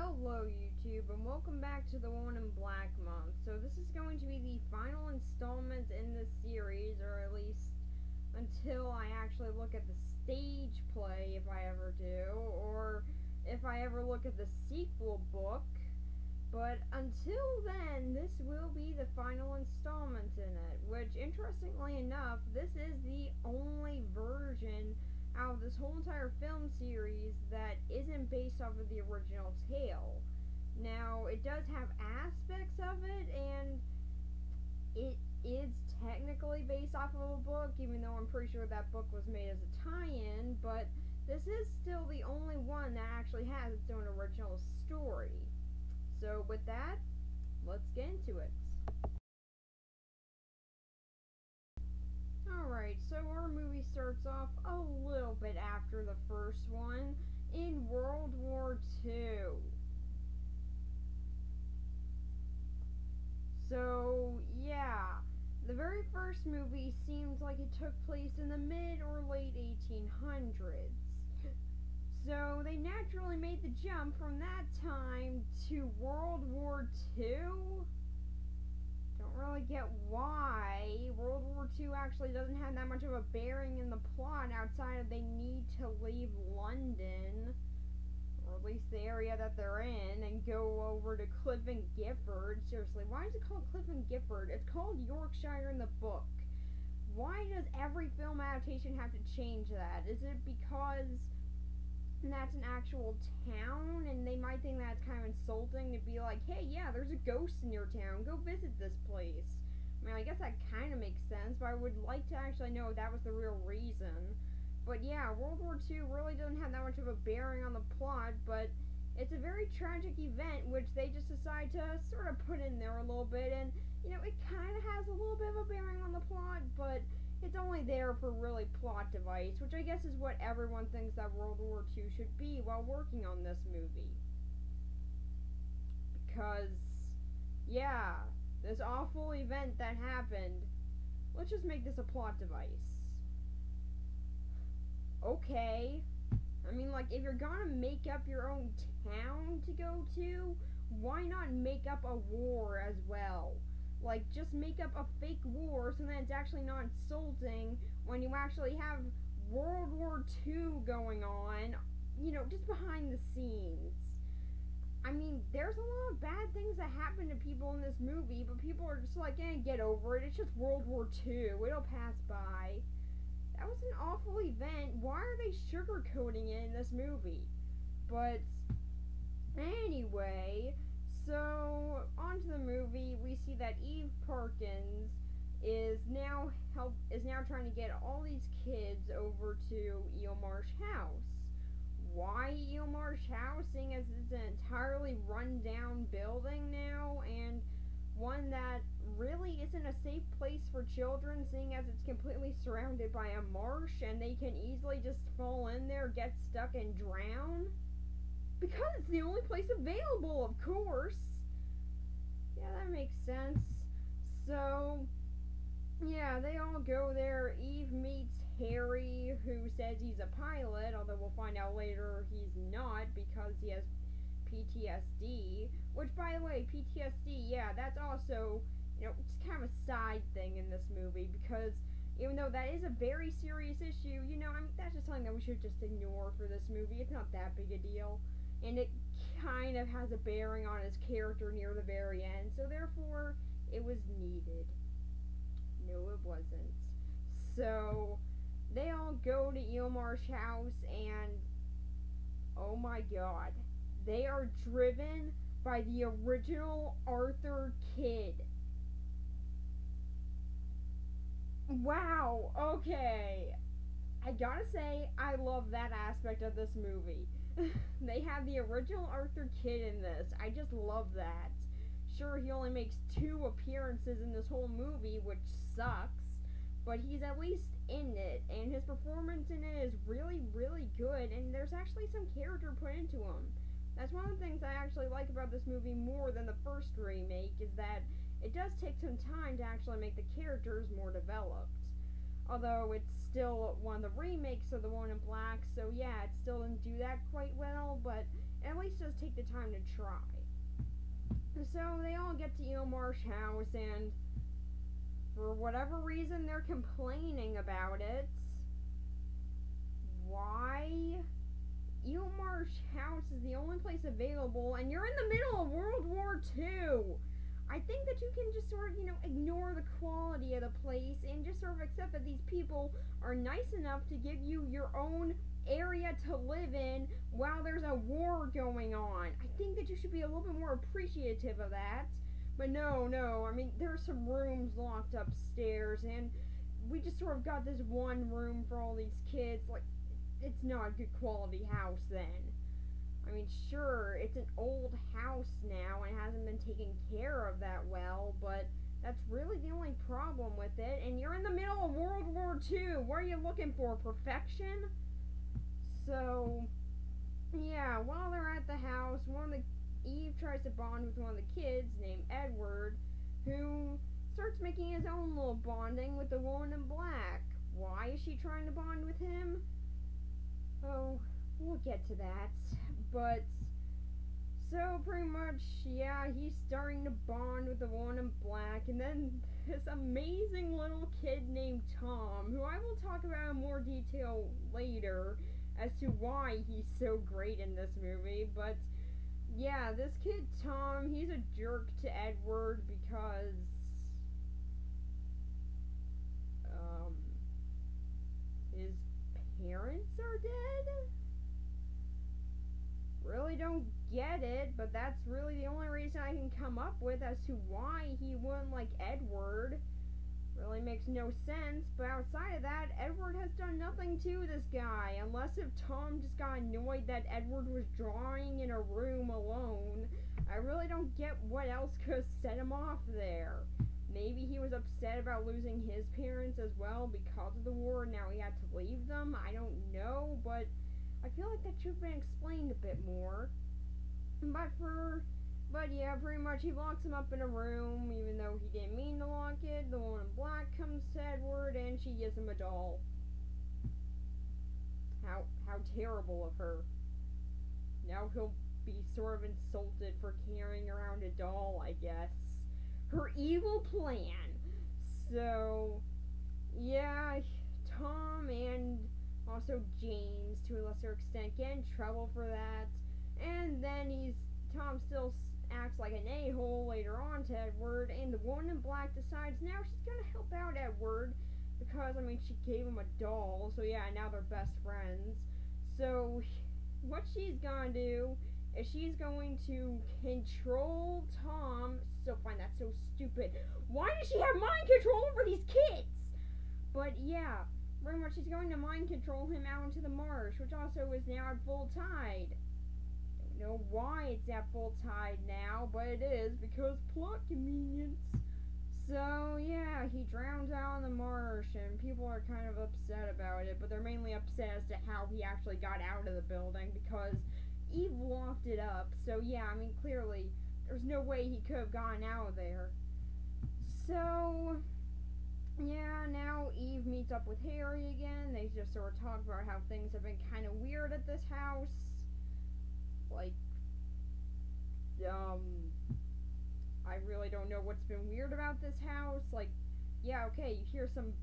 Hello YouTube and welcome back to the Woman in Black month. So this is going to be the final installment in this series, or at least until I actually look at the stage play, if I ever do, or if I ever look at the sequel book. But until then, this will be the final installment in it, which, interestingly enough, this is the only version out of this whole entire film series that isn't based off of the original tale. Now, it does have aspects of it, and it is technically based off of a book, even though I'm pretty sure that book was made as a tie-in, but this is still the only one that actually has its own original story. So with that, let's get into it. Alright, so our movie starts off a little bit after the first one, in World War II. So, yeah, the very first movie seems like it took place in the mid or late 1800s. So they naturally made the jump from that time to World War II. Don't really get why. World War II actually doesn't have that much of a bearing in the plot outside of they need to leave London, or at least the area that they're in, and go over to Clifton Gifford. Seriously, why is it called Clifton Gifford? It's called Yorkshire in the book. Why does every film adaptation have to change that? Is it because that's an actual town, and they might think that's kind of insulting to be like, hey, yeah, there's a ghost in your town, go visit this place? I mean, I guess that kind of makes sense, but I would like to actually know if that was the real reason. But yeah, World War II really doesn't have that much of a bearing on the plot, but it's a very tragic event which they just decide to sort of put in there a little bit, and, you know, it kind of has a little bit of a bearing on the plot, but it's only there for really plot device, which I guess is what everyone thinks that World War II should be while working on this movie. Because, yeah, this awful event that happened, let's just make this a plot device. Okay. I mean, like, if you're gonna make up your own town to go to, why not make up a war as well? Like, just make up a fake war so that it's actually not insulting when you actually have World War II going on, you know, just behind the scenes. I mean, there's a lot of bad things that happen to people in this movie, but people are just like, get over it, it's just World War II, it'll pass by. That was an awful event. Why are they sugarcoating it in this movie? But anyway, so onto the movie, we see that Eve Perkins is now trying to get all these kids over to Eelmarsh House. Why Eelmarsh House? Seeing as it's an entirely run-down building now, and one that really isn't a safe place for children, seeing as it's completely surrounded by a marsh and they can easily just fall in there, get stuck, and drown. Because it's the only place available, of course. Yeah, that makes sense. So, yeah, they all go there. Eve meets Harry, who says he's a pilot, although we'll find out later he's not because he has PTSD. Which, by the way, PTSD, yeah, that's also, you know, it's kind of a side thing in this movie, because even though that is a very serious issue, you know, I mean, that's just something that we should just ignore for this movie. It's not that big a deal, and it kind of has a bearing on his character near the very end, so therefore, it was needed. No, it wasn't. So, they all go to Eelmarsh House, and, oh my god, they are driven by the original Arthur Kidd. Wow, okay. I gotta say, I love that aspect of this movie. They have the original Arthur Kidd in this. I just love that. Sure, he only makes 2 appearances in this whole movie, which sucks, but he's at least in it, and his performance in it is really, really good, and there's actually some character put into him. That's one of the things I actually like about this movie more than the first remake, is that it does take some time to actually make the characters more developed. Although it's still one of the remakes of The Woman in Black, so yeah, it still didn't do that quite well, but at least just take the time to try. So they all get to Eel Marsh House, and for whatever reason they're complaining about it. Why? Eel Marsh House is the only place available, and you're in the middle of World War II. I think that you can just sort of, ignore the quality of the place and just sort of accept that these people are nice enough to give you your own area to live in while there's a war going on. I think that you should be a little bit more appreciative of that. But no, I mean, there are some rooms locked upstairs, and we just sort of got this one room for all these kids. Like, it's not a good quality house then. I mean, sure, it's an old house now and hasn't been taken care of that well, but that's really the only problem with it. And you're in the middle of World War II. What are you looking for? Perfection? So, yeah, while they're at the house, Eve tries to bond with one of the kids named Edward, who starts making his own little bonding with the woman in black. Why is she trying to bond with him? Oh, we'll get to that. But, so pretty much, yeah, he's starting to bond with the woman in black, and then this amazing little kid named Tom, who I will talk about in more detail later as to why he's so great in this movie. But yeah, this kid Tom, he's a jerk to Edward because his parents are dead. Really don't get it, but that's really the only reason I can come up with as to why he wouldn't like Edward. Really makes no sense, but outside of that, Edward has done nothing to this guy, unless if Tom just got annoyed that Edward was drawing in a room alone. I really don't get what else could have set him off there. Maybe he was upset about losing his parents as well because of the war, and now he had to leave them. I don't know, but I feel like that should have been explained a bit more. But yeah, pretty much he locks him up in a room, even though he didn't mean to lock it. The woman in black comes to Edward, and she gives him a doll. How terrible of her. Now he'll be sort of insulted for carrying around a doll, I guess. Her evil plan. So, yeah, Tom and also James, to a lesser extent, get in trouble for that. And then Tom still acts like an a-hole later on to Edward, and the woman in black decides now she's gonna help out Edward because, I mean, she gave him a doll, so yeah, now they're best friends. So what she's gonna do is she's going to control Tom. Still find that so stupid. Why does she have mind control over these kids? But yeah, pretty much she's going to mind control him out into the marsh, which also is now at full tide. Know why it's at full tide now, but it is because plot convenience. So yeah, he drowns out in the marsh, and people are kind of upset about it, but they're mainly upset as to how he actually got out of the building because Eve locked it up. So yeah, I mean, clearly there's no way he could have gotten out of there. So yeah, now Eve meets up with Harry again. They just sort of talk about how things have been kind of weird at this house. Like, I really don't know what's been weird about this house. Like, yeah, okay, you hear some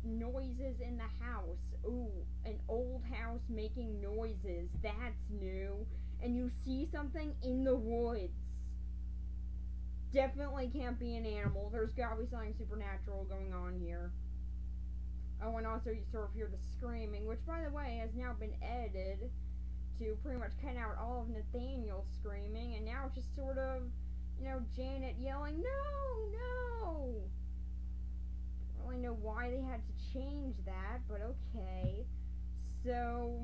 noises in the house. Ooh, an old house making noises. That's new. And you see something in the woods. Definitely can't be an animal. There's gotta be something supernatural going on here. Oh, and also you sort of hear the screaming, which, by the way, has now been edited to pretty much cut out all of Nathaniel screaming, and now it's just sort of, Janet yelling, no! Don't really know why they had to change that, but okay. So,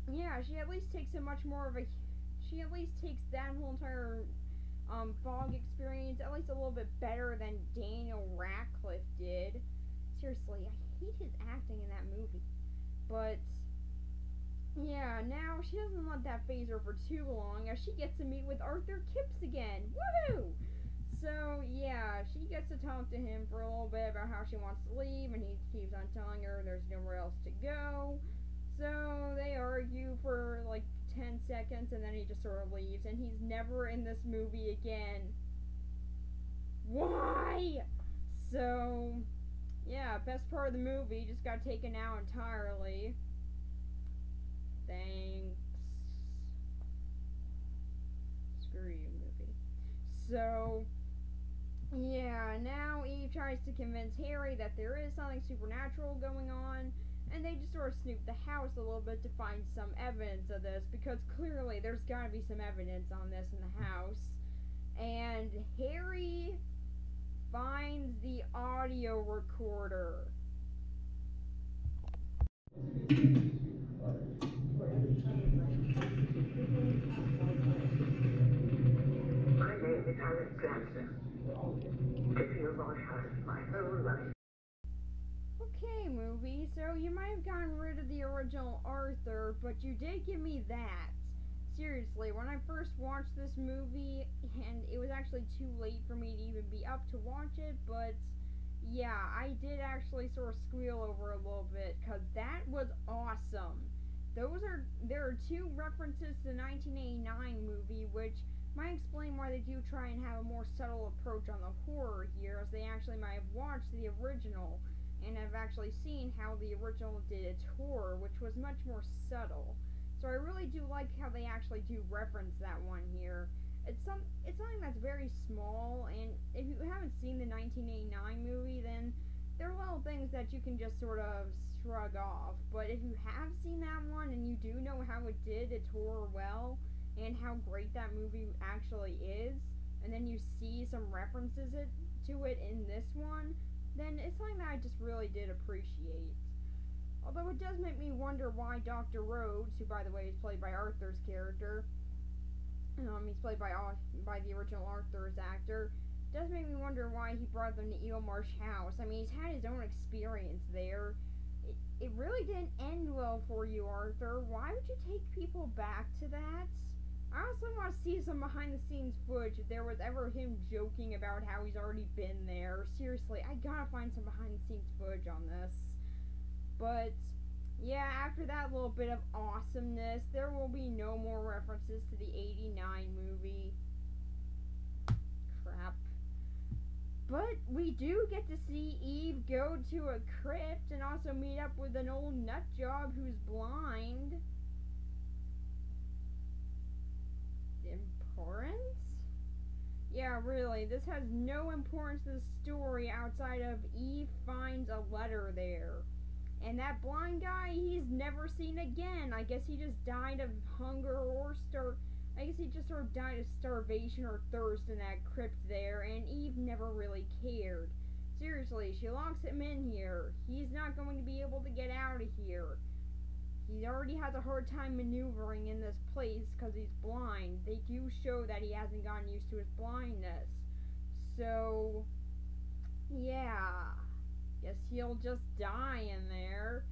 yeah, she at least takes she at least takes that whole entire, fog experience at least a little bit better than Daniel Radcliffe did. Seriously, I hate his acting in that movie. But yeah, now she doesn't let that phase her for too long as she gets to meet with Arthur Kipps again. Woohoo! So, yeah, she gets to talk to him for a little bit about how she wants to leave, and he keeps on telling her there's nowhere else to go. So, they argue for, like, 10 seconds and then he just sort of leaves, and he's never in this movie again. Why? So, yeah, best part of the movie just got taken out entirely. Thanks. Screw you, movie. So, yeah, now Eve tries to convince Harry that there is something supernatural going on, and they just sort of snoop the house a little bit to find some evidence of this, because clearly there's gotta be some evidence on this in the house. And Harry finds the audio recorder. My name is Alice Gladstone. To feel my house my whole life. Okay, movie, so you might have gotten rid of the original Arthur, but you did give me that. Seriously, when I first watched this movie, and it was actually too late for me to even be up to watch it, but yeah, I did actually sort of squeal over a little bit, because that was awesome. There are two references to the 1989 movie, which might explain why they do try and have a more subtle approach on the horror here, as they actually might have watched the original, and have actually seen how the original did its horror, which was much more subtle. So I really do like how they actually do reference that one here. It's something that's very small, and if you haven't seen the 1989 movie, then there are little things that you can just sort of shrug off. But if you have seen that one and you do know how it did its horror well, and how great that movie actually is, and then you see some references to it in this one, then it's something that I just really did appreciate. Although it does make me wonder why Dr. Rhodes, who by the way is played by Arthur's character, he's played by the original Arthur's actor, does make me wonder why he brought them to Eilmarsh House. I mean, he's had his own experience there. It really didn't end well for you, Arthur. Why would you take people back to that? I also want to see some behind the scenes footage if there was ever him joking about how he's already been there. Seriously, I gotta find some behind the scenes footage on this. But yeah, after that little bit of awesomeness, there will be no more references to the 89 movie. Crap. But we do get to see Eve go to a crypt and also meet up with an old nutjob who's blind. Importance? Yeah, really, this has no importance to the story outside of Eve finds a letter there. And that blind guy, he's never seen again. I guess he just died of hunger or I guess he just sort of died of starvation or thirst in that crypt there, and Eve never really cared. Seriously, she locks him in here. He's not going to be able to get out of here. He already has a hard time maneuvering in this place because he's blind. They do show that he hasn't gotten used to his blindness. So, yeah. Guess he'll just die in there.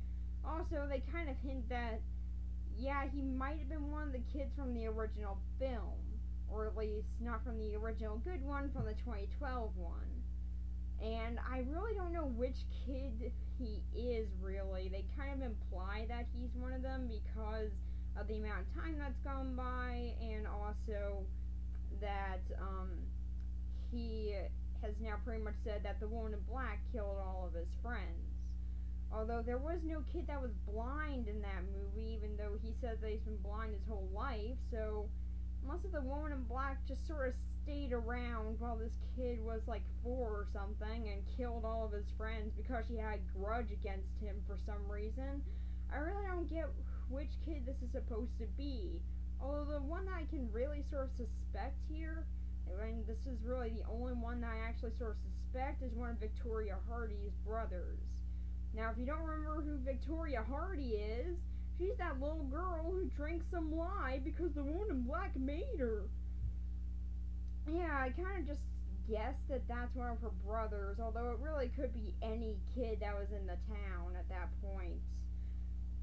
Also, they kind of hint that, yeah, he might have been one of the kids from the original film. Or at least not from the original good one, from the 2012 one. And I really don't know which kid he is, really. They kind of imply that he's one of them because of the amount of time that's gone by, and also that he has now pretty much said that the woman in black killed all of his friends. Although there was no kid that was blind in that movie, even though he says that he's been blind his whole life, so unless the woman in black just sort of stayed around while this kid was like 4 or something and killed all of his friends because she had a grudge against him for some reason, I really don't get which kid this is supposed to be. Although the one that I can really sort of suspect here, and this is really the only one that I actually sort of suspect, is one of Victoria Hardy's brothers. Now, if you don't remember who Victoria Hardy is, she's that little girl who drank some lye because the woman in black made her. Yeah, I kind of just guessed that that's one of her brothers, although it really could be any kid that was in the town at that point.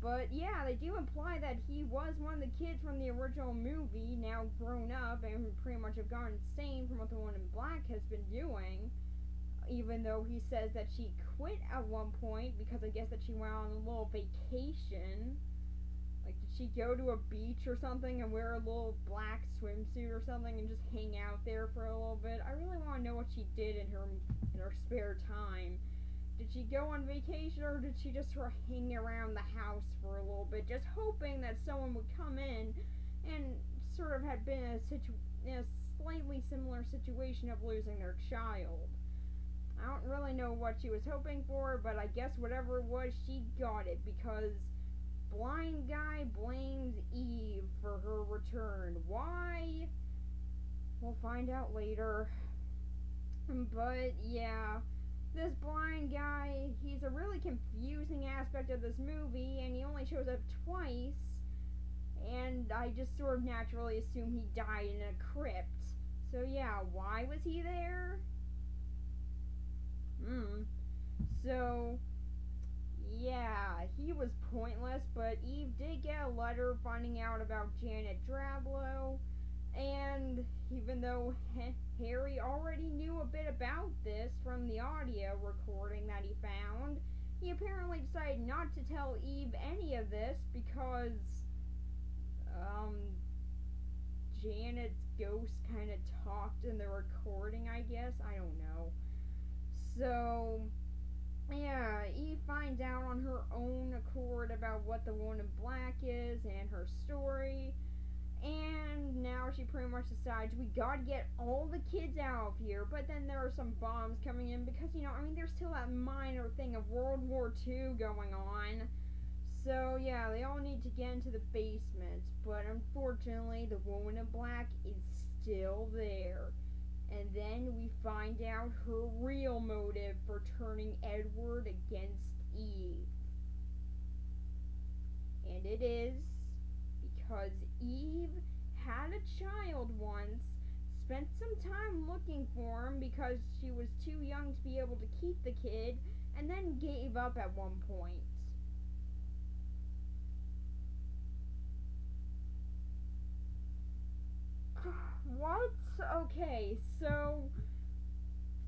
But yeah, they do imply that he was one of the kids from the original movie, now grown up and pretty much have gone insane from what the woman in black has been doing. Even though he says that she quit at one point because I guess that she went on a little vacation. Like, did she go to a beach or something and wear a little black swimsuit or something and just hang out there for a little bit? I really want to know what she did in her spare time. Did she go on vacation, or did she just sort of hang around the house for a little bit, just hoping that someone would come in and sort of had been in a slightly similar situation of losing their child? I don't really know what she was hoping for, but I guess whatever it was, she got it, because blind guy blames Eve for her return. Why? We'll find out later. But yeah, this blind guy, he's a really confusing aspect of this movie, and he only shows up twice, and I just sort of naturally assume he died in a crypt. So yeah, why was he there? So, yeah, he was pointless, but Eve did get a letter finding out about Janet Drablow, and even though Harry already knew a bit about this from the audio recording that he found, he apparently decided not to tell Eve any of this because, Janet's ghost kind of talked in the recording, I guess. I don't know. So, yeah, Eve finds out on her own accord about what the Woman in Black is and her story, and now she pretty much decides we gotta get all the kids out of here. But then there are some bombs coming in because, there's still that minor thing of World War II going on. So yeah, they all need to get into the basement, but unfortunately the Woman in Black is still there. And then we find out her real motive for turning Edward against Eve. And it is because Eve had a child once, spent some time looking for him because she was too young to be able to keep the kid, and then gave up at one point. What? Okay, so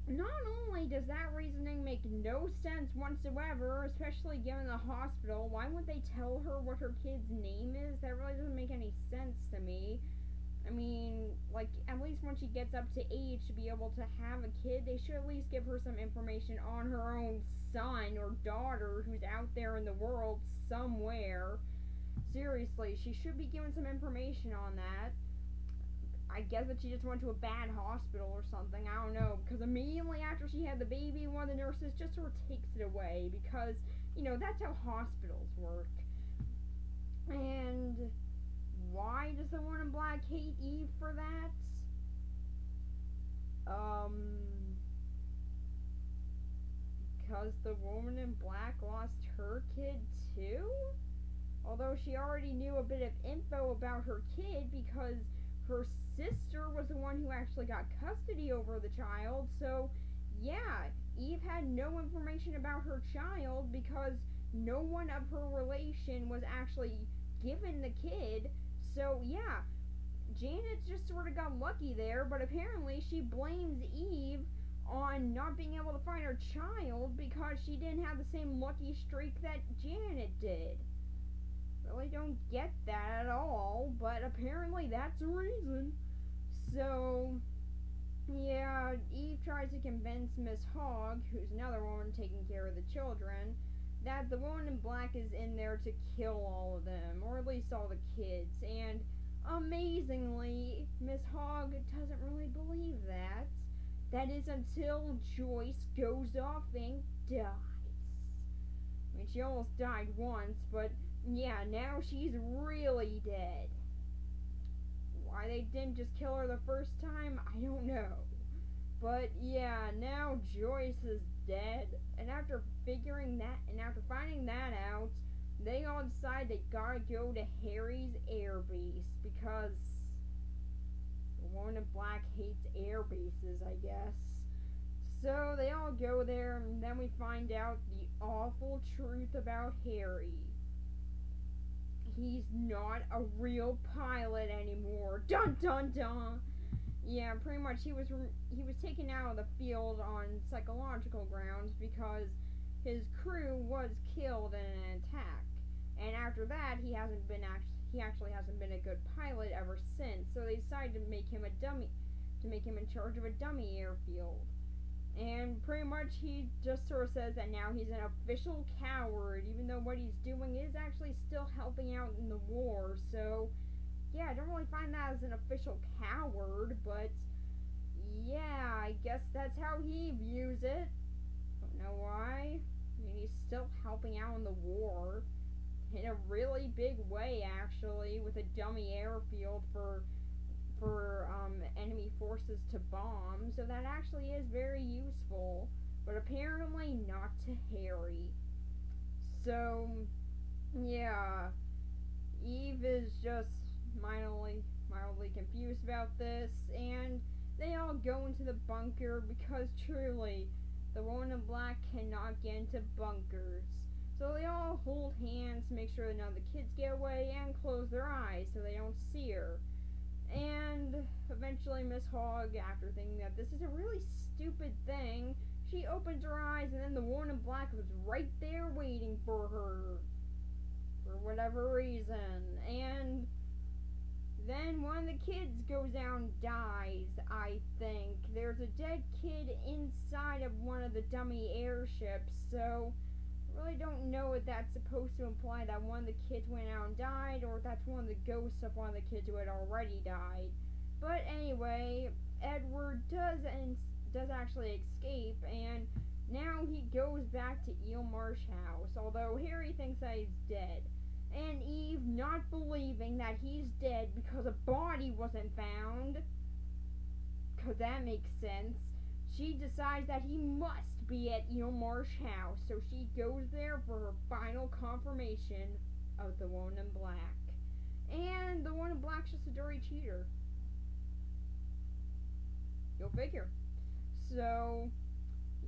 not only does that reasoning make no sense whatsoever, especially given the hospital, why would they tell her what her kid's name is? That really doesn't make any sense to me. I mean, like, at least when she gets up to age to be able to have a kid, they should at least give her some information on her own son or daughter who's out there in the world somewhere. Seriously, she should be given some information on that. I guess that she just went to a bad hospital or something, I don't know, because immediately after she had the baby, one of the nurses just sort of takes it away, because, that's how hospitals work. And why does the Woman in Black hate Eve for that? Because the Woman in Black lost her kid too? Although she already knew a bit of info about her kid because her sister was the one who actually got custody over the child, so yeah, Eve had no information about her child because no one of her relation was actually given the kid, so yeah, Janet just sort of got lucky there, but apparently she blames Eve on not being able to find her child because she didn't have the same lucky streak that Janet did. Really don't get that at all, but apparently that's a reason. So, yeah, Eve tries to convince Miss Hogg, who's another woman taking care of the children, that the Woman in Black is in there to kill all of them, or at least all the kids, and amazingly, Miss Hogg doesn't really believe that. That is until Joyce goes off and dies. I mean, she almost died once, but yeah, now she's really dead. Why they didn't just kill her the first time, I don't know. But yeah, now Joyce is dead, and after finding that out, they all decide they gotta go to Harry's air base because the Woman in Black hates air bases, I guess. So they all go there, and then we find out the awful truth about Harry. He's not a real pilot anymore. Dun dun dun. Yeah, pretty much he was taken out of the field on psychological grounds because his crew was killed in an attack. And after that, he actually hasn't been a good pilot ever since. So they decided to make him in charge of a dummy airfield. And pretty much he just sort of says that now he's an official coward, even though what he's doing is actually still helping out in the war. So, yeah, I don't really find that as an official coward, but yeah, I guess that's how he views it. Don't know why. I mean, he's still helping out in the war in a really big way, actually, with a dummy airfield for enemy forces to bomb, so that actually is very useful, but apparently not to Harry. So, yeah, Eve is just mildly confused about this, and they all go into the bunker because truly, the woman in black cannot get into bunkers. So they all hold hands to make sure that none of the kids get away and close their eyes so they don't see her. And eventually Miss Hogg, after thinking that this is a really stupid thing, she opens her eyes and then the woman in black was right there waiting for her. For whatever reason. And then one of the kids goes out and dies, I think. There's a dead kid inside of one of the dummy airships, so I really don't know if that's supposed to imply that one of the kids went out and died, or if that's one of the ghosts of one of the kids who had already died. But anyway, Edward does actually escape, and now he goes back to Eel Marsh House, although Harry thinks that he's dead. And Eve, not believing that he's dead because a body wasn't found, because that makes sense, she decides that he must be at Eel Marsh House, so she goes there for her final confirmation of the woman in black. And the woman in black's just a dirty cheater. Go figure. So,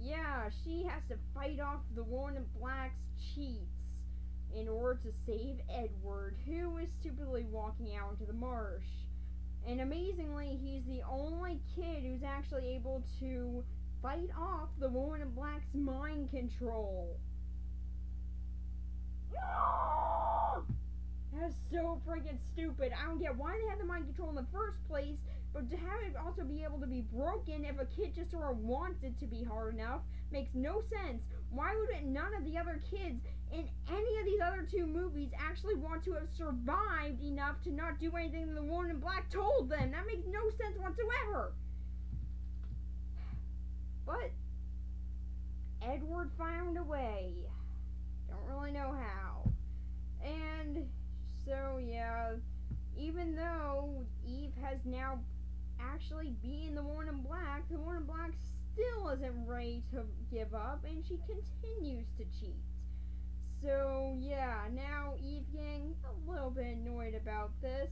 yeah, she has to fight off the woman in black's cheats in order to save Edward, who is stupidly walking out into the marsh. And amazingly, he's the only kid who's actually able to fight off the woman in black's mind control. That is so freaking stupid. I don't get why they had the mind control in the first place, but to have it also be able to be broken if a kid just sort of wants it to be hard enough makes no sense. Why would none of the other kids in any of these other two movies actually want to have survived enough to not do anything the woman in black told them? That makes no sense whatsoever. But Edward found a way. Don't really know how. And so, yeah, even though Eve has now actually beaten the woman in black still isn't ready to give up, and she continues to cheat. So, yeah, now Eve getting a little bit annoyed about this,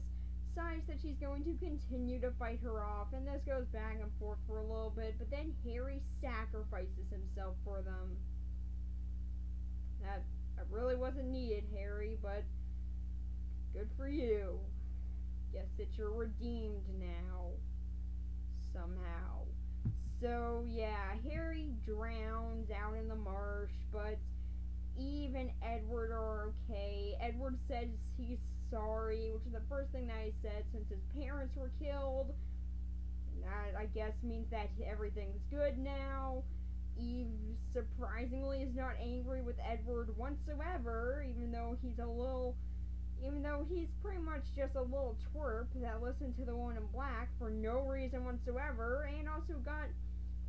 decides that she's going to continue to fight her off, and this goes back and forth for a little bit, but then Harry sacrifices himself for them. That really wasn't needed, Harry, but good for you. Guess that you're redeemed now. Somehow. So, yeah, Harry drowns out in the marsh, but Eve and Edward are okay. Edward says he's sorry, which is the first thing that he said since his parents were killed. And that, I guess, means that everything's good now. Eve, surprisingly, is not angry with Edward whatsoever, even though he's pretty much just a little twerp that listened to the woman in black for no reason whatsoever, and also got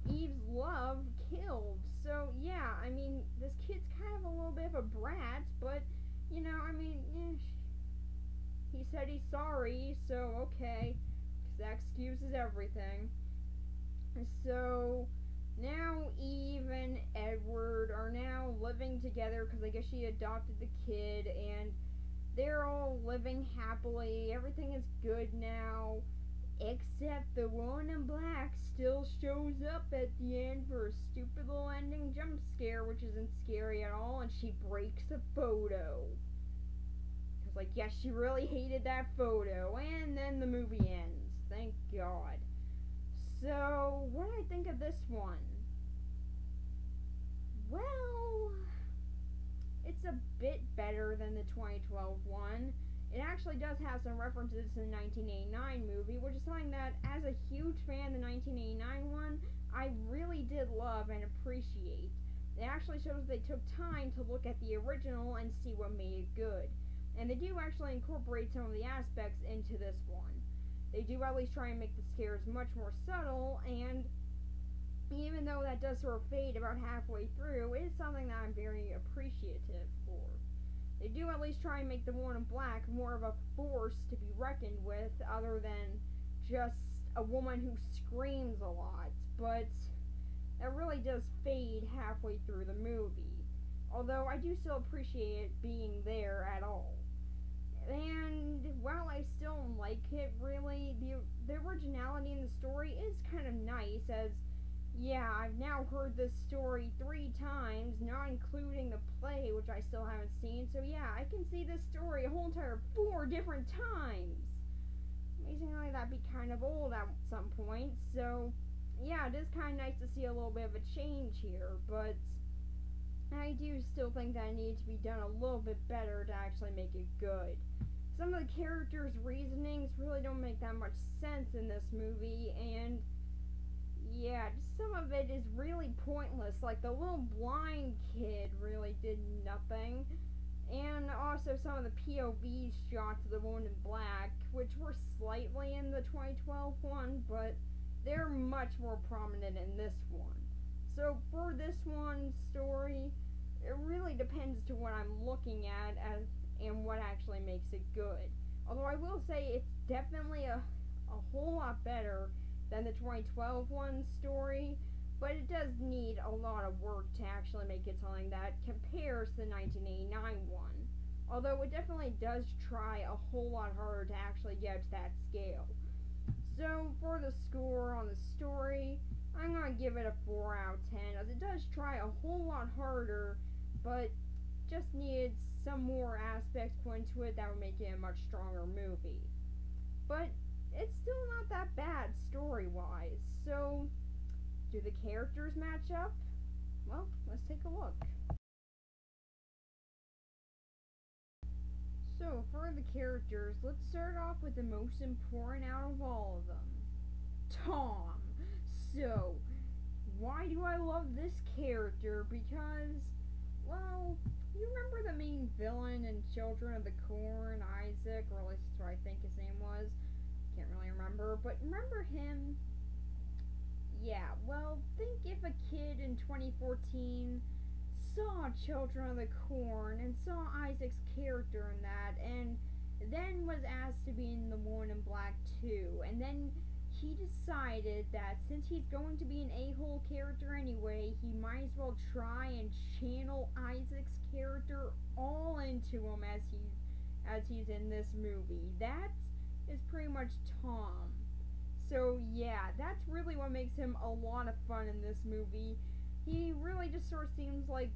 Eve's love killed. So, yeah, I mean, this kid's kind of a little bit of a brat, but, you know, I mean, he said he's sorry, so okay, 'cause that excuses everything. So, now Eve and Edward are now living together, because I guess she adopted the kid, and they're all living happily. Everything is good now, except the woman in black still shows up at the end for a stupid little ending jump scare, which isn't scary at all, and she breaks a photo. Because, like, yes, she really hated that photo, and then the movie ends. Thank God. So, what do I think of this one? Well, it's a bit better than the 2012 one. It actually does have some references to the 1989 movie, which is something that, as a huge fan of the 1989 one, I really did love and appreciate. It actually shows they took time to look at the original and see what made it good. And they do actually incorporate some of the aspects into this one. They do at least try and make the scares much more subtle, and even though that does sort of fade about halfway through, it is something that I'm very appreciative for. They do at least try and make the Woman in Black more of a force to be reckoned with, other than just a woman who screams a lot, but that really does fade halfway through the movie. Although I do still appreciate it being there at all. And while I still like it, really, the originality in the story is kind of nice, as yeah, I've now heard this story 3 times, not including the play, which I still haven't seen. So yeah, I can see this story a whole entire 4 different times. Amazingly, that'd be kind of old at some point. So yeah, it is kind of nice to see a little bit of a change here, but I do still think that it needs to be done a little bit better to actually make it good. Some of the characters' reasonings really don't make that much sense in this movie, and yeah, just some of it is really pointless. Like the little blind kid really did nothing. And also some of the POV shots of the Woman in Black, which were slightly in the 2012 one, but they're much more prominent in this one. So for this one story, it really depends to what I'm looking at and what actually makes it good. Although I will say it's definitely a whole lot better than the 2012 one story, but it does need a lot of work to actually make it something that compares to the 1989 one. Although it definitely does try a whole lot harder to actually get to that scale. So for the score on the story, I'm going to give it a 4 out of 10, as it does try a whole lot harder, but just needs some more aspects put into it that would make it a much stronger movie. But it's still not that bad story-wise. So, do the characters match up? Well, let's take a look. So, for the characters, let's start off with the most important out of all of them. Tom. So, why do I love this character? Because, well, you remember the main villain in Children of the Corn, Isaac, or at least that's what I think his name was. Can't really remember, but remember him? Yeah, well, think if a kid in 2014 saw Children of the Corn and saw Isaac's character in that, and then was asked to be in the Woman in Black 2, and then he decided that since he's going to be an a-hole character anyway, he might as well try and channel Isaac's character all into him as he's in this movie. That is pretty much Tom. So yeah, that's really what makes him a lot of fun in this movie. He really just sort of seems like,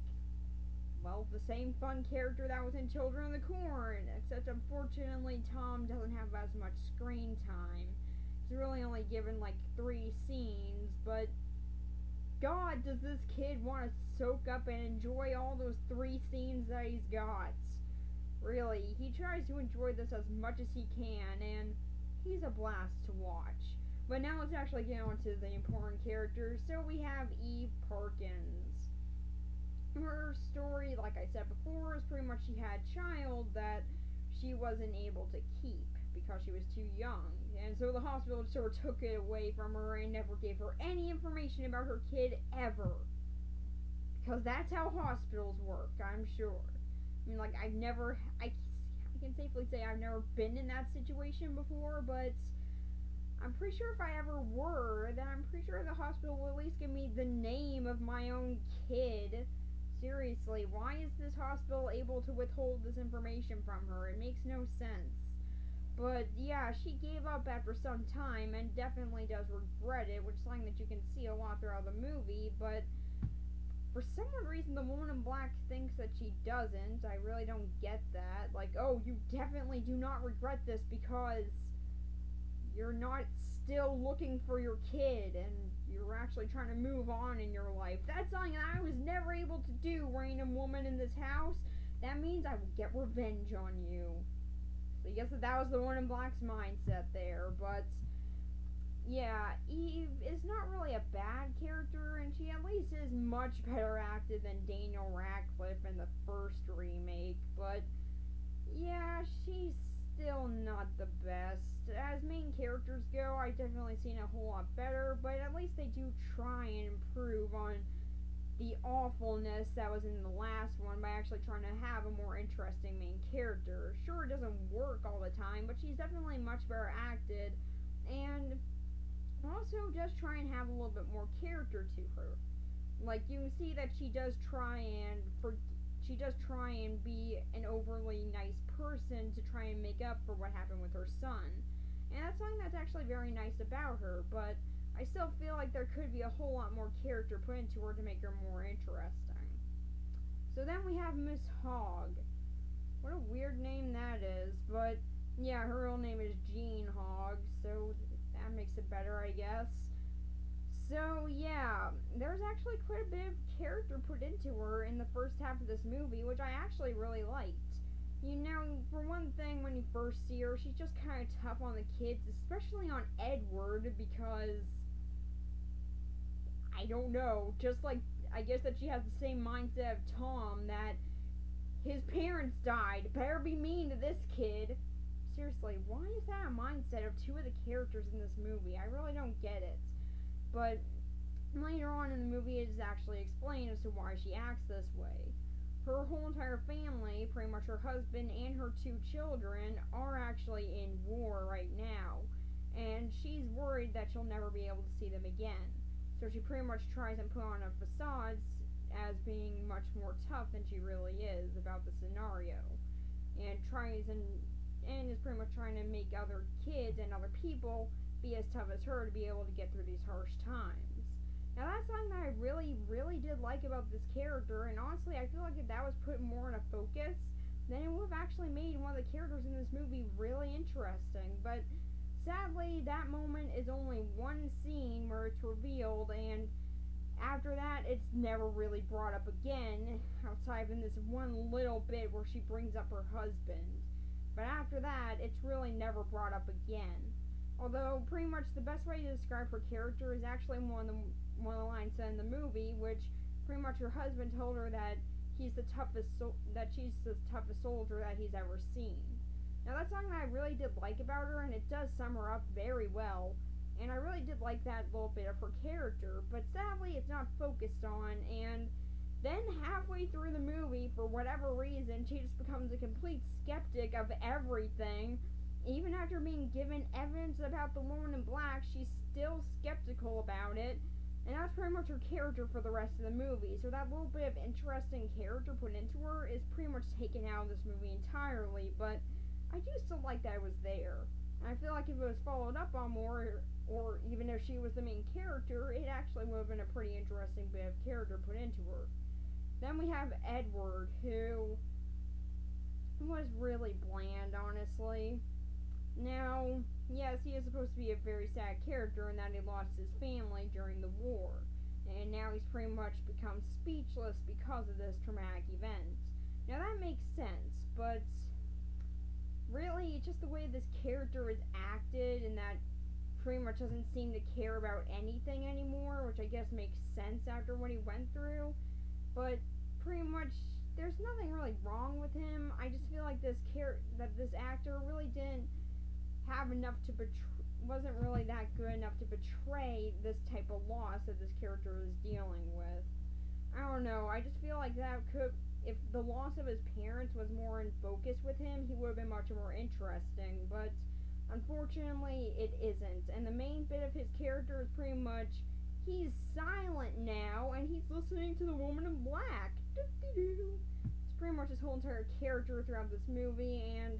well, the same fun character that was in Children of the Corn, except unfortunately Tom doesn't have as much screen time. He's really only given like 3 scenes, but God, does this kid want to soak up and enjoy all those 3 scenes that he's got. Really, he tries to enjoy this as much as he can, and he's a blast to watch. But now let's actually get on to the important characters. So we have Eve Perkins. Her story, like I said before, is pretty much she had a child that she wasn't able to keep because she was too young. And so the hospital sort of took it away from her and never gave her any information about her kid ever. Because that's how hospitals work, I'm sure. I mean, like, I can safely say I've never been in that situation before, but I'm pretty sure if I ever were, then I'm pretty sure the hospital will at least give me the name of my own kid. Seriously, why is this hospital able to withhold this information from her? It makes no sense. But yeah, she gave up after some time and definitely does regret it, which is something that you can see a lot throughout the movie, but for some reason, the Woman in Black thinks that she doesn't. I really don't get that. Like, oh, you definitely do not regret this because you're not still looking for your kid and you're actually trying to move on in your life. That's something that I was never able to do, random woman in this house. that means I will get revenge on you. So I guess that was the one in Black's mindset there, but yeah, Eve is not really a bad character, and she at least is much better acted than Daniel Radcliffe in the first remake, but yeah, she's still not the best. As main characters go, I've definitely seen a whole lot better, but at least they do try and improve on the awfulness that was in the last one by actually trying to have a more interesting main character. Sure, it doesn't work all the time, but she's definitely much better acted, and also just try and have a little bit more character to her. Like, you can see that she does try and be an overly nice person to try and make up for what happened with her son. And that's something that's actually very nice about her, but I still feel like there could be a whole lot more character put into her to make her more interesting. So then we have Miss Hogg. What a weird name that is, but yeah, her real name is Jean Hogg, so that makes it better, I guess. So yeah, there's actually quite a bit of character put into her in the first half of this movie, which I actually really liked. You know, for one thing, when you first see her, she's just kind of tough on the kids, especially on Edward, because I don't know, just like, I guess that she has the same mindset of Tom, that his parents died, better be mean to this kid. Seriously, why is that a mindset of two of the characters in this movie? I really don't get it. But later on in the movie, it is actually explained as to why she acts this way. Her whole entire family, pretty much her husband and her 2 children, are actually in war right now, and she's worried that she'll never be able to see them again. So she pretty much tries and put on a facade as being much more tough than she really is about the scenario, and is pretty much trying to make other kids and other people be as tough as her to be able to get through these harsh times. Now that's something that I really, really did like about this character, and honestly I feel like if that was put more in a focus, then it would have actually made one of the characters in this movie really interesting. But sadly, that moment is only one scene where it's revealed, and after that it's never really brought up again, outside of this one little bit where she brings up her husband. But after that, it's really never brought up again. Although, pretty much the best way to describe her character is actually one of the lines said in the movie, which pretty much her husband told her that she's the toughest soldier that he's ever seen. Now, that's something that I really did like about her, and it does sum her up very well. And I really did like that little bit of her character, but sadly, it's not focused on, and then halfway through the movie, for whatever reason, she just becomes a complete skeptic of everything. Even after being given evidence about the woman in black, she's still skeptical about it. And that's pretty much her character for the rest of the movie. So that little bit of interesting character put into her is pretty much taken out of this movie entirely. But I do still like that it was there. And I feel like if it was followed up on more, or even if she was the main character, it actually would have been a pretty interesting bit of character put into her. Then we have Edward, who was really bland, honestly. Now, yes, he is supposed to be a very sad character in that he lost his family during the war, and now he's pretty much become speechless because of this traumatic event. Now that makes sense, but really, it's just the way this character is acted, and that pretty much doesn't seem to care about anything anymore, which I guess makes sense after what he went through. But pretty much, there's nothing really wrong with him. I just feel like this actor really didn't have enough to wasn't really that good enough to portray this type of loss that this character is dealing with. I don't know, I just feel like that could, if the loss of his parents was more in focus with him, he would have been much more interesting, but unfortunately it isn't. And the main bit of his character is pretty much, he's silent now, and he's listening to the woman in black. It's pretty much his whole entire character throughout this movie, and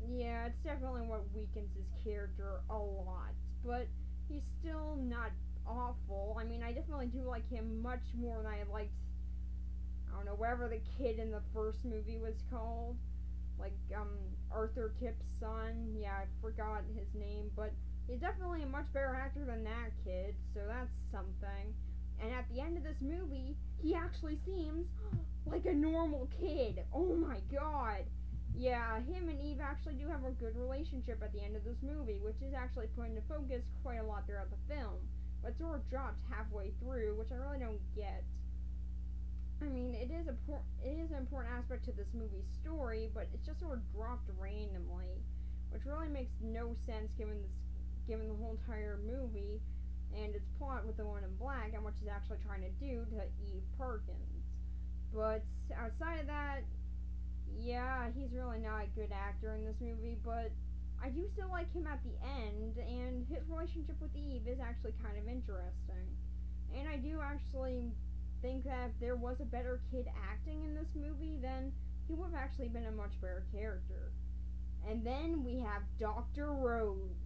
yeah, it's definitely what weakens his character a lot. But he's still not awful. I mean, I definitely do like him much more than I liked, I don't know, whatever the kid in the first movie was called. Like, Arthur Kip's son. Yeah, I forgot his name, but he's definitely a much better actor than that kid, so that's something. And at the end of this movie, he actually seems, like a normal kid. Oh my god. Yeah, him and Eve actually do have a good relationship at the end of this movie, which is actually put into focus quite a lot throughout the film, but sort of dropped halfway through, which I really don't get. I mean, it is an important aspect to this movie's story, but it's just sort of dropped randomly, which really makes no sense given the whole entire movie and its plot with the Woman in Black and what she's actually trying to do to Eve Perkins. But outside of that, yeah, he's really not a good actor in this movie, but I do still like him at the end, and his relationship with Eve is actually kind of interesting. And I do actually think that if there was a better kid acting in this movie, then he would have actually been a much better character. And then we have Dr. Rhodes.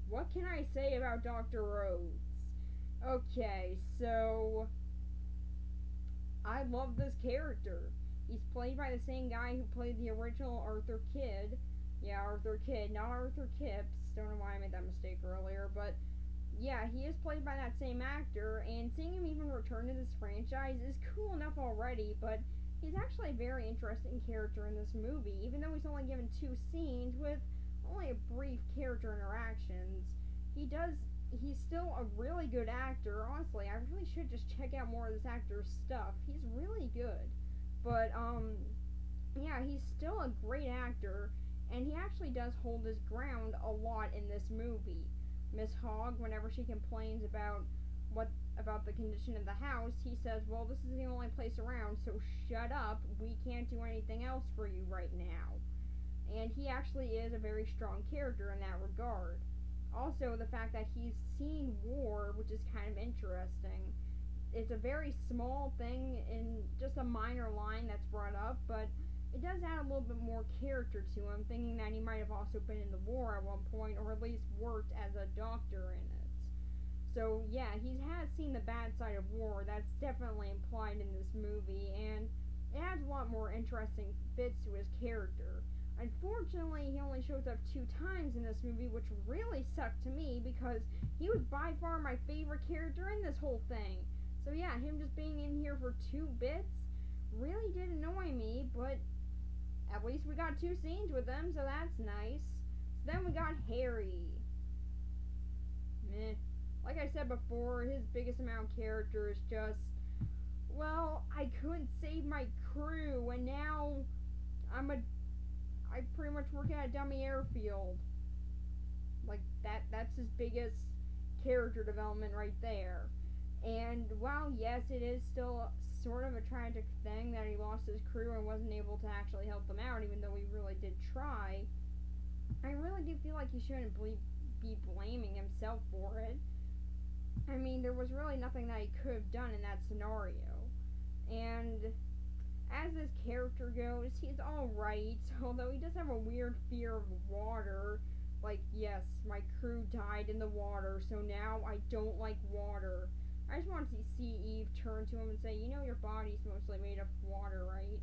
What can I say about Dr. Rhodes? Okay, so I love this character. He's played by the same guy who played the original Arthur Kidd. Yeah, Arthur Kidd, not Arthur Kipps. Don't know why I made that mistake earlier, but yeah, he is played by that same actor, and seeing him even return to this franchise is cool enough already, but he's actually a very interesting character in this movie, even though he's only given 2 scenes with only a brief character interactions. He's still a really good actor. Honestly, I really should just check out more of this actor's stuff. He's really good. But, yeah, he's still a great actor, and he actually does hold his ground a lot in this movie. Miss Hogg, whenever she complains about the condition of the house, he says, well, this is the only place around, so shut up, we can't do anything else for you right now. And he actually is a very strong character in that regard. Also, the fact that he's seen war, which is kind of interesting. It's a very small thing in just a minor line that's brought up, but it does add a little bit more character to him, thinking that he might have also been in the war at one point, or at least worked as a doctor in it. So yeah, he has seen the bad side of war. That's definitely implied in this movie, and it adds a lot more interesting bits to his character. Unfortunately, he only shows up 2 times in this movie, which really sucked to me because he was by far my favorite character in this whole thing. So yeah, him just being in here for 2 bits really did annoy me, but at least we got 2 scenes with him, so that's nice. So then we got Harry. Meh. Like I said before, his biggest amount of character is just, well, I couldn't save my crew, and now I pretty much work at a dummy airfield. Like, that's his biggest character development right there. And while, yes, it is still sort of a tragic thing that he lost his crew and wasn't able to actually help them out, even though he really did try, I really do feel like he shouldn't be blaming himself for it. I mean, there was really nothing that he could have done in that scenario. And as his character goes, he's alright, although he does have a weird fear of water. Like, yes, my crew died in the water, so now I don't like water. I just want to see Eve turn to him and say, you know your body's mostly made of water, right?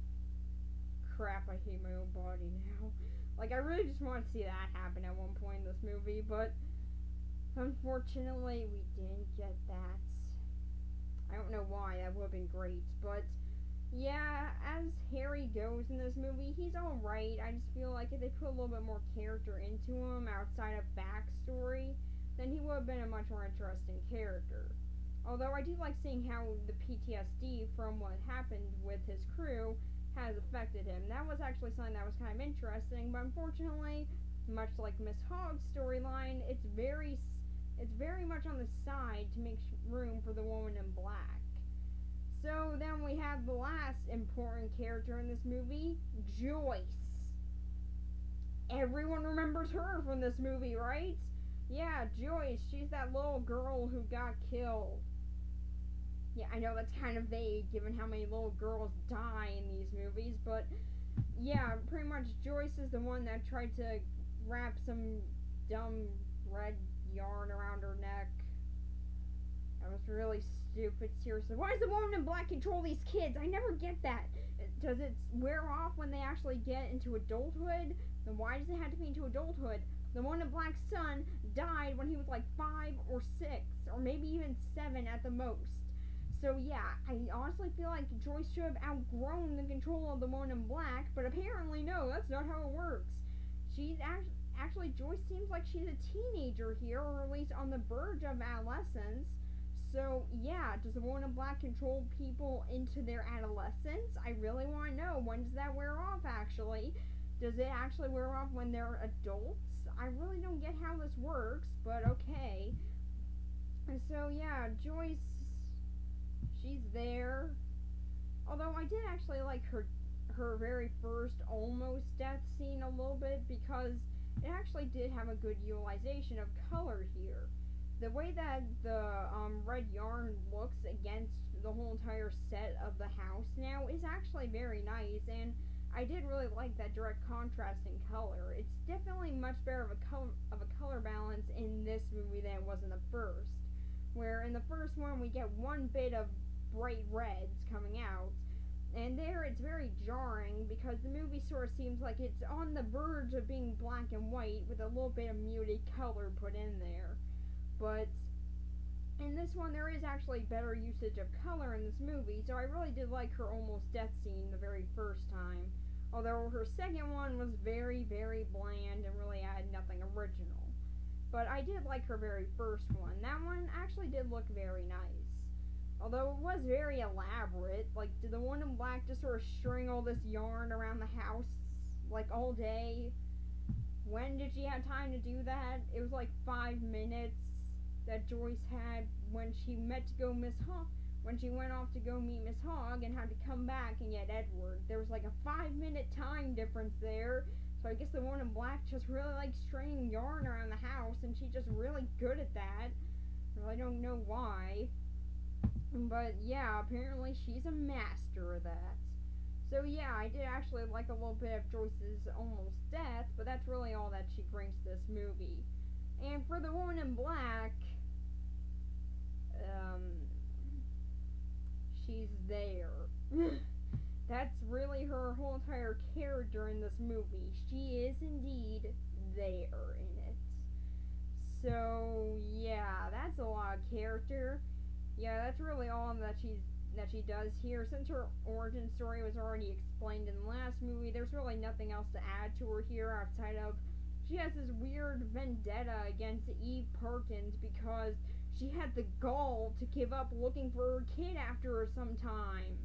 Crap, I hate my own body now. Like, I really just want to see that happen at one point in this movie, but unfortunately, we didn't get that. I don't know why, that would have been great, but yeah, as Harry goes in this movie, he's alright. I just feel like if they put a little bit more character into him outside of backstory, then he would have been a much more interesting character. Although I do like seeing how the PTSD from what happened with his crew has affected him. That was actually something that was kind of interesting, but unfortunately, much like Miss Hogg's storyline, it's very much on the side to make room for the Woman in Black. So then we have the last important character in this movie, Joyce. Everyone remembers her from this movie, right? Yeah, Joyce, she's that little girl who got killed. Yeah, I know that's kind of vague given how many little girls die in these movies, but yeah, pretty much Joyce is the one that tried to wrap some dumb red yarn around her neck. That was really stupid, seriously. Why does the Woman in Black control these kids? I never get that. Does it wear off when they actually get into adulthood? Then why does it have to be into adulthood? The Woman in Black's son died when he was like 5 or 6, or maybe even 7 at the most. So yeah, I honestly feel like Joyce should have outgrown the control of the Woman in Black, but apparently no, that's not how it works. She's actually Joyce seems like she's a teenager here, or at least on the verge of adolescence. So yeah, does the Woman in Black control people into their adolescence? I really want to know. When does that wear off? Actually, does it actually wear off when they're adults? I really don't get how this works, but okay. And so yeah, Joyce, she's there. Although I did actually like her very first almost death scene a little bit, because it actually did have a good utilization of color here. The way that the red yarn looks against the whole entire set of the house now is actually very nice, and I did really like that direct contrast in color. It's definitely much better of a color balance in this movie than it was in the first, where in the first one we get one bit of bright reds coming out, and there it's very jarring because the movie sort of seems like it's on the verge of being black and white with a little bit of muted color put in there. But in this one, there is actually better usage of color in this movie, so I really did like her almost death scene the very first time. Although her second one was very, very bland and really had nothing original. But I did like her very first one. That one actually did look very nice. Although it was very elaborate. Like, did the Woman in Black just sort of string all this yarn around the house, like, all day? When did she have time to do that? It was like 5 minutes that Joyce had when she met to go when she went off to go meet Miss Hogg and had to come back and get Edward. There was like a 5-minute time difference there. So I guess the Woman in Black just really likes stringing yarn around the house, and she's just really good at that. Really don't know why. But yeah, apparently she's a master of that. So yeah, I did actually like a little bit of Joyce's almost death, but that's really all that she brings to this movie. And for the Woman in Black, she's there. That's really her whole entire character in this movie. She is indeed there in it. So yeah, that's a lot of character. Yeah, that's really all that she does here. Since her origin story was already explained in the last movie, there's really nothing else to add to her here outside of she has this weird vendetta against Eve Perkins because she had the gall to give up looking for her kid after her sometime.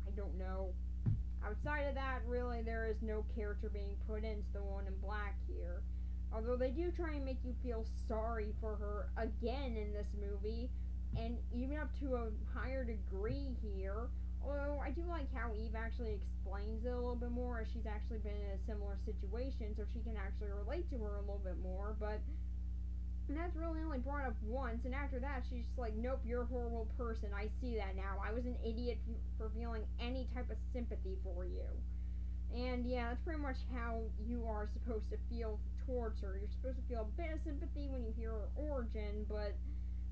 I don't know. Outside of that, really, there is no character being put into the Woman in Black here. Although they do try and make you feel sorry for her again in this movie, and even up to a higher degree here. Although I do like how Eve actually explains it a little bit more, as she's actually been in a similar situation, so she can actually relate to her a little bit more. But that's really only brought up once, and after that she's just like, nope, you're a horrible person. I see that now. I was an idiot for feeling any type of sympathy for you. And yeah, that's pretty much how you are supposed to feel towards her. You're supposed to feel a bit of sympathy when you hear her origin, but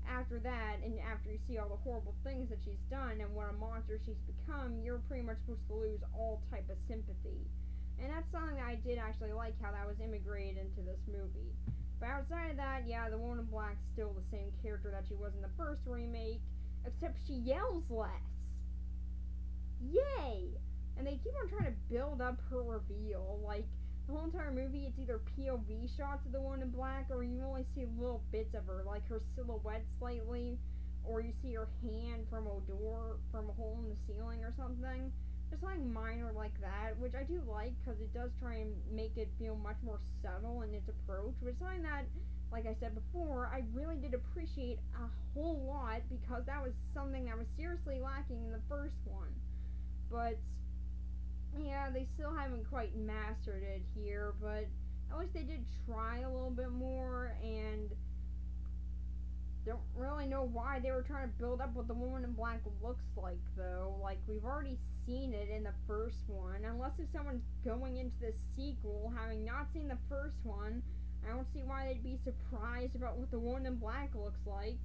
after that, and after you see all the horrible things that she's done and what a monster she's become, you're pretty much supposed to lose all type of sympathy. And that's something that I did actually like, how that was immigrated into this movie. But outside of that, yeah, the Woman in Black's still the same character that she was in the first remake, except she yells less. Yay! And they keep on trying to build up her reveal. Like, the whole entire movie, it's either POV shots of the Woman in Black, or you only see little bits of her, like her silhouette slightly, or you see her hand from a door, from a hole in the ceiling or something. Just something minor like that, which I do like, because it does try and make it feel much more subtle in its approach, which is something that, like I said before, I really did appreciate a whole lot, because that was something that was seriously lacking in the first one. But yeah, they still haven't quite mastered it here, but at least they did try a little bit more, and don't really know why they were trying to build up what the Woman in Black looks like, though. Like, we've already seen it in the first one. Unless if someone's going into the sequel having not seen the first one, I don't see why they'd be surprised about what the Woman in Black looks like.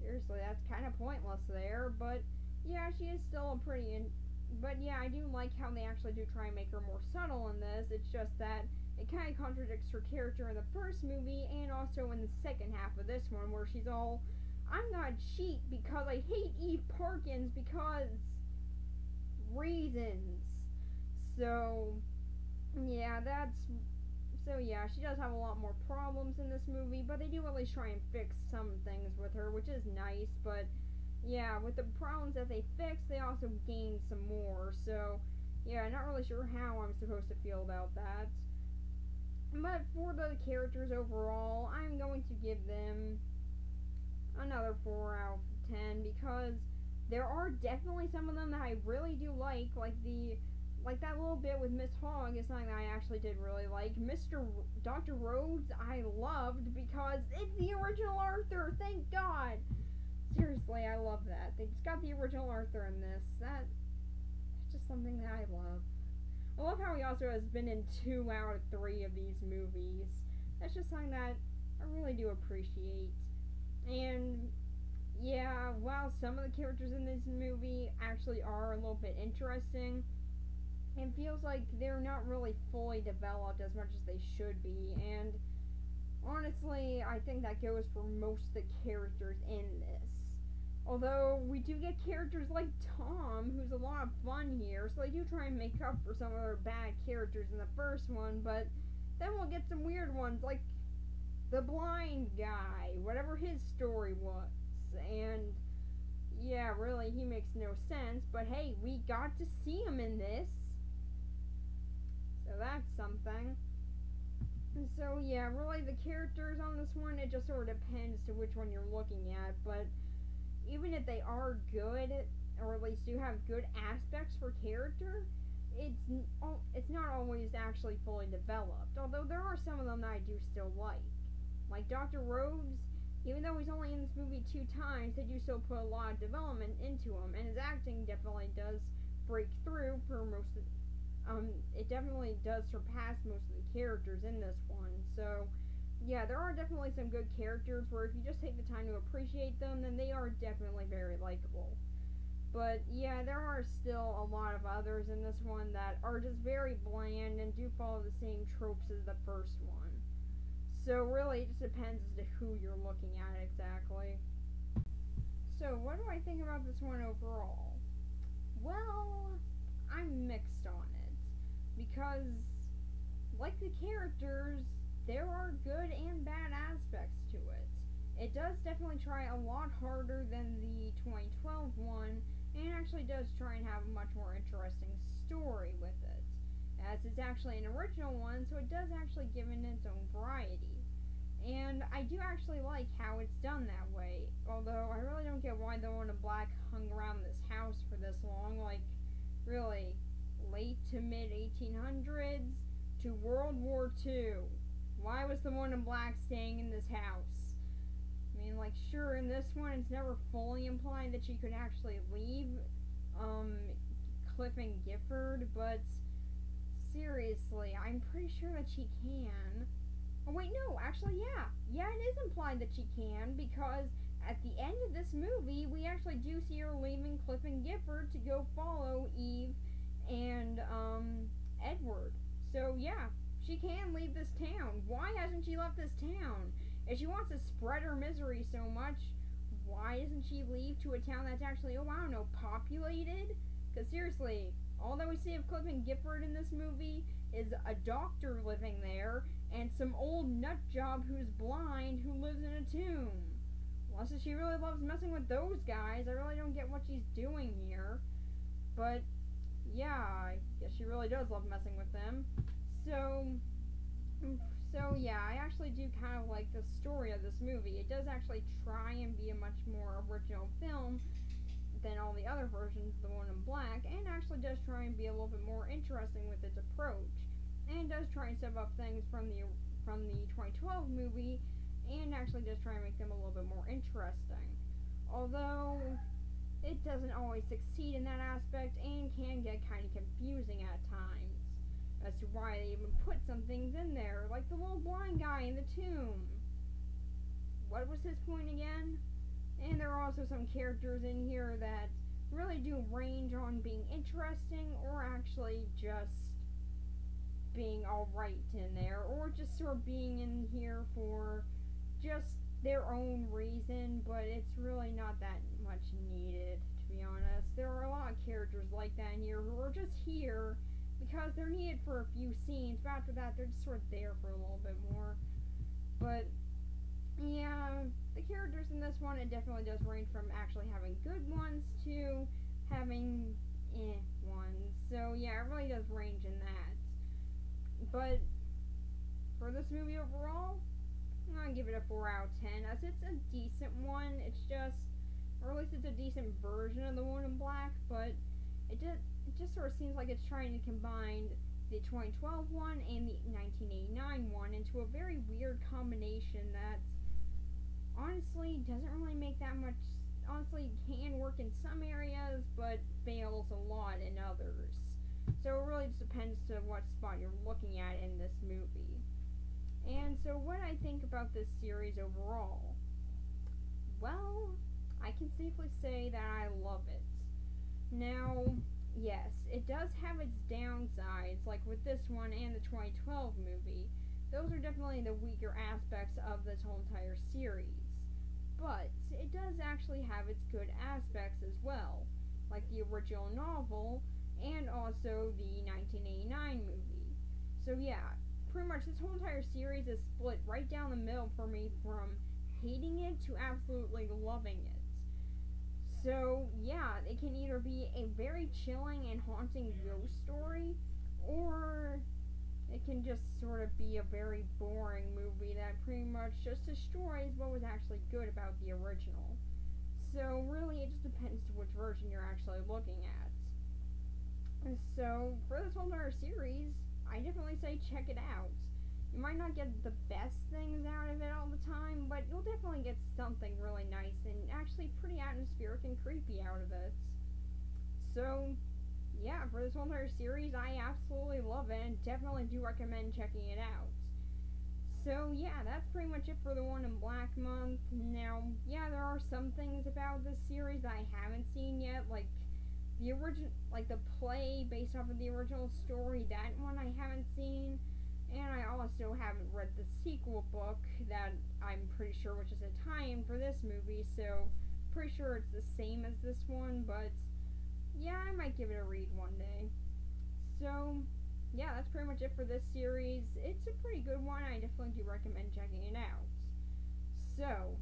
Seriously, that's kind of pointless there, but yeah, she is still a pretty but yeah, I do like how they actually do try and make her more subtle in this. It's just that it kind of contradicts her character in the first movie, and also in the second half of this one, where she's all, I'm gonna cheat because I hate Eve Perkins because reasons. So yeah, she does have a lot more problems in this movie, but they do at least try and fix some things with her, which is nice. But yeah, with the problems that they fix, they also gain some more. So yeah, not really sure how I'm supposed to feel about that. But for the characters overall, I'm going to give them another 4 out of 10 because there are definitely some of them that I really do like that little bit with Miss Hogg is something that I actually did really like. Dr. Rhodes I loved because it's the original Arthur, thank God. Seriously, I love that. They just got the original Arthur in this. That's just something that I love. I love how he also has been in 2 out of 3 of these movies. That's just something that I really do appreciate. And yeah, while some of the characters in this movie actually are a little bit interesting, it feels like they're not really fully developed as much as they should be. And honestly, I think that goes for most of the characters in this. Although we do get characters like Tom, who's a lot of fun here, so they do try and make up for some of their bad characters in the first one, but then we'll get some weird ones like the blind guy, whatever his story was. And yeah, really, he makes no sense, but hey, we got to see him in this, so that's something. And so yeah, really the characters on this one, it just sort of depends to which one you're looking at, but even if they are good, or at least do have good aspects for character, it's not always actually fully developed, although there are some of them that I do still like. Like Dr. Rhodes, even though he's only in this movie 2 times, they do still put a lot of development into him, and his acting definitely does break through for most of it definitely does surpass most of the characters in this one. So yeah, there are definitely some good characters where if you just take the time to appreciate them, then they are definitely very likable. But yeah, there are still a lot of others in this one that are just very bland and do follow the same tropes as the first one. So really, it just depends as to who you're looking at exactly. So what do I think about this one overall? Well, I'm mixed on it. Because, like the characters, there are good and bad aspects to it. It does definitely try a lot harder than the 2012 one, and actually does try and have a much more interesting story with it, as it's actually an original one, so it does actually give it its own variety. And I do actually like how it's done that way, although I really don't get why the one in black hung around this house for this long, like, really, late to mid 1800s to World War II. Why was the one in black staying in this house? I mean, like, sure, in this one, it's never fully implied that she could actually leave, Cliff and Gifford, but seriously, I'm pretty sure that she can. Oh, wait, no, actually, yeah. Yeah, it is implied that she can, because at the end of this movie, we actually do see her leaving Cliff and Gifford to go follow Eve and, Edward. So, yeah, she can leave this town. Why hasn't she left this town? If she wants to spread her misery so much, why doesn't she leave to a town that's actually, oh, I don't know, populated? Because seriously, all that we see of Cliff and Gifford in this movie is a doctor living there and some old nut job who's blind who lives in a tomb. Unless she really loves messing with those guys, I really don't get what she's doing here. But yeah, I guess she really does love messing with them. So yeah, I actually do kind of like the story of this movie. It does actually try and be a much more original film than all the other versions, the one in black, and actually does try and be a little bit more interesting with its approach, and does try and step up things from the 2012 movie, and actually does try and make them a little bit more interesting. Although it doesn't always succeed in that aspect, and can get kind of confusing at times as to why they even put some things in there, like the little blind guy in the tomb. What was his point again? And there are also some characters in here that really do range on being interesting or actually just being alright in there, or just sort of being in here for just their own reason, but it's really not that much needed, to be honest. There are a lot of characters like that in here who are just here because they're needed for a few scenes, but after that, they're just sort of there for a little bit more. But yeah, the characters in this one, it definitely does range from actually having good ones to having ones. So yeah, it really does range in that. But for this movie overall, I'm gonna give it a 4 out of 10, as it's a decent one. It's just, or at least it's a decent version of the One in Black, but it just sort of seems like it's trying to combine the 2012 one and the 1989 one into a very weird combination that honestly doesn't really make that much. Honestly, can work in some areas, but fails a lot in others. So it really just depends to what spot you're looking at in this movie. And so what I think about this series overall, well, I can safely say that I love it. Now, yes, it does have its downsides, like with this one and the 2012 movie. Those are definitely the weaker aspects of this whole entire series. But it does actually have its good aspects as well, like the original novel and also the 1989 movie. So yeah, pretty much this whole entire series is split right down the middle for me, from hating it to absolutely loving it. So yeah, it can either be a very chilling and haunting ghost story, or it can just sort of be a very boring movie that pretty much just destroys what was actually good about the original. So really, it just depends to which version you're actually looking at. And so for this whole entire series, I definitely say check it out. You might not get the best things out of it all the time, but you'll definitely get something really nice and actually pretty atmospheric and creepy out of it. So yeah, for this whole entire series, I absolutely love it and definitely do recommend checking it out. So yeah, that's pretty much it for the One in Black month. Now, yeah, there are some things about this series I haven't seen yet, like the original, like the play based off of the original story. That one I haven't seen, and I also haven't read the sequel book that I'm pretty sure was just a tie-in for this movie. So pretty sure it's the same as this one, but yeah, I might give it a read one day. So yeah, that's pretty much it for this series. It's a pretty good one. I definitely do recommend checking it out. So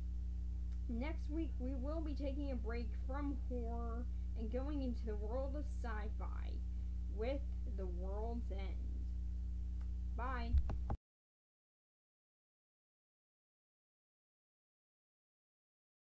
next week we will be taking a break from horror and going into the world of sci-fi with The World's End. Bye.